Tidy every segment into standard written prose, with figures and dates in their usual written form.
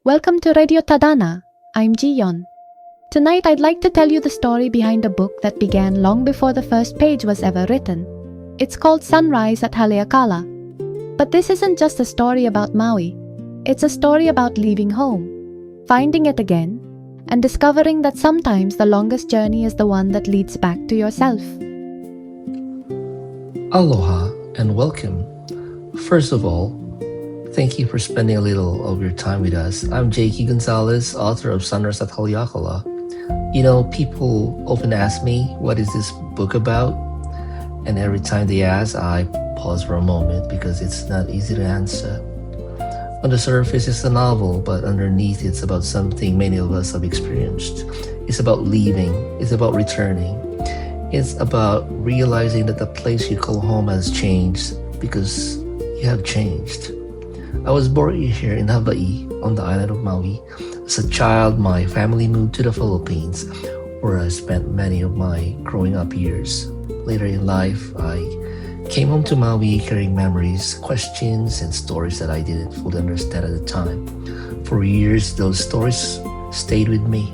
Welcome to Radio Tadhana. I'm Ji-yeon. Tonight I'd like to tell you the story behind a book that began long before the first page was ever written. It's called Sunrise at Haleakalā. But this isn't just a story about Maui. It's a story about leaving home, finding it again, and discovering that sometimes the longest journey is the one that leads back to yourself. Aloha and welcome. First of all, thank you for spending a little of your time with us. I'm Gonzales, author of Sunrise at Haleakalā. People often ask me, what is this book about? And every time they ask, I pause for a moment because it's not easy to answer. On the surface, it's a novel, but underneath, it's about something many of us have experienced. It's about leaving. It's about returning. It's about realizing that the place you call home has changed because you have changed. I was born here in Hawaiʻi on the island of Maui. As a child, my family moved to the Philippines, where I spent many of my growing up years. Later in life, I came home to Maui carrying memories, questions, and stories that I didn't fully understand at the time. For years, those stories stayed with me.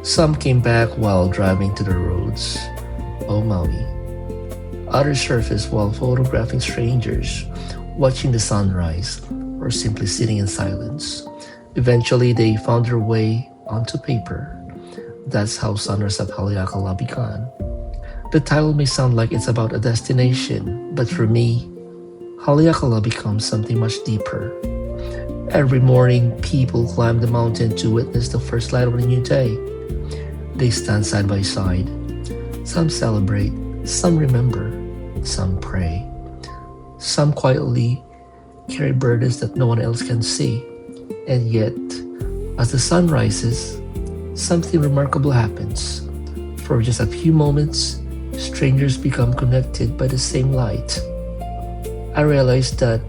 Some came back while driving to the roads of Maui. Others surfaced while photographing strangers, watching the sunrise, or simply sitting in silence. Eventually, they found their way onto paper. That's how Sunrise at Haleakalā began. The title may sound like it's about a destination, but for me, Haleakalā becomes something much deeper. Every morning, people climb the mountain to witness the first light of a new day. They stand side by side. Some celebrate, some remember, some pray. Some quietly carry burdens that no one else can see. And yet, as the sun rises, something remarkable happens. For just a few moments, strangers become connected by the same light. I realized that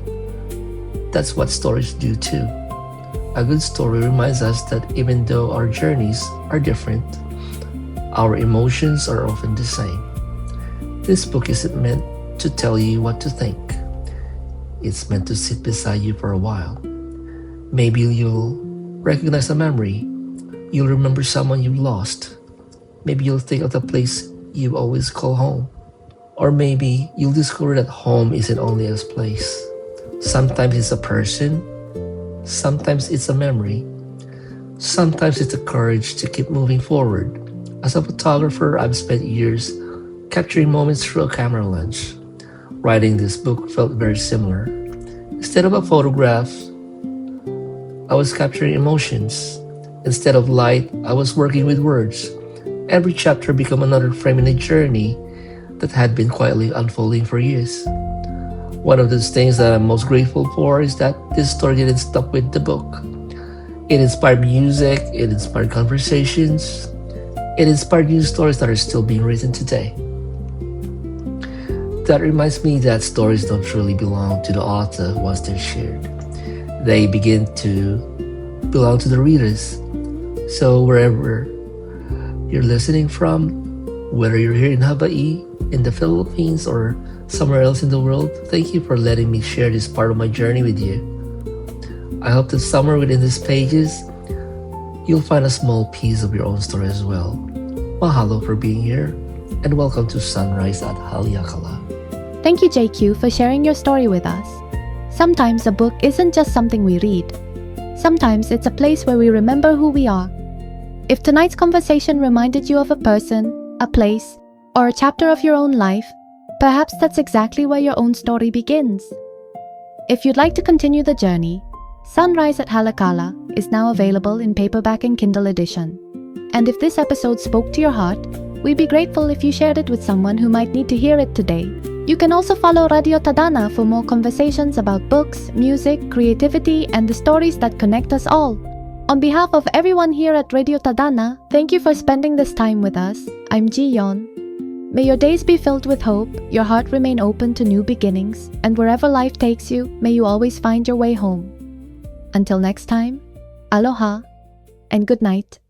that's what stories do too. A good story reminds us that even though our journeys are different, our emotions are often the same. This book isn't meant to tell you what to think. It's meant to sit beside you for a while. Maybe you'll recognize a memory. You'll remember someone you've lost. Maybe you'll think of the place you always call home. Or maybe you'll discover that home isn't only a place. Sometimes it's a person. Sometimes it's a memory. Sometimes it's the courage to keep moving forward. As a photographer, I've spent years capturing moments through a camera lens. Writing this book felt very similar. Instead of a photograph, I was capturing emotions. Instead of light, I was working with words. Every chapter became another frame in a journey that had been quietly unfolding for years. One of those things that I'm most grateful for is that this story didn't stop with the book. It inspired music, it inspired conversations, it inspired new stories that are still being written today. That reminds me that stories don't truly belong to the author once they're shared. They begin to belong to the readers. So wherever you're listening from, whether you're here in Hawaiʻi, in the Philippines, or somewhere else in the world, thank you for letting me share this part of my journey with you. I hope that somewhere within these pages, you'll find a small piece of your own story as well. Mahalo for being here, and welcome to Sunrise at Haleakalā. Thank you, JQ, for sharing your story with us. Sometimes a book isn't just something we read. Sometimes it's a place where we remember who we are. If tonight's conversation reminded you of a person, a place, or a chapter of your own life, perhaps that's exactly where your own story begins. If you'd like to continue the journey, Sunrise at Haleakalā is now available in paperback and Kindle edition. And if this episode spoke to your heart, we'd be grateful if you shared it with someone who might need to hear it today. You can also follow Radio Tadhana for more conversations about books, music, creativity, and the stories that connect us all. On behalf of everyone here at Radio Tadhana, thank you for spending this time with us. I'm Ji-yeon. May your days be filled with hope, your heart remain open to new beginnings, and wherever life takes you, may you always find your way home. Until next time, aloha and good night.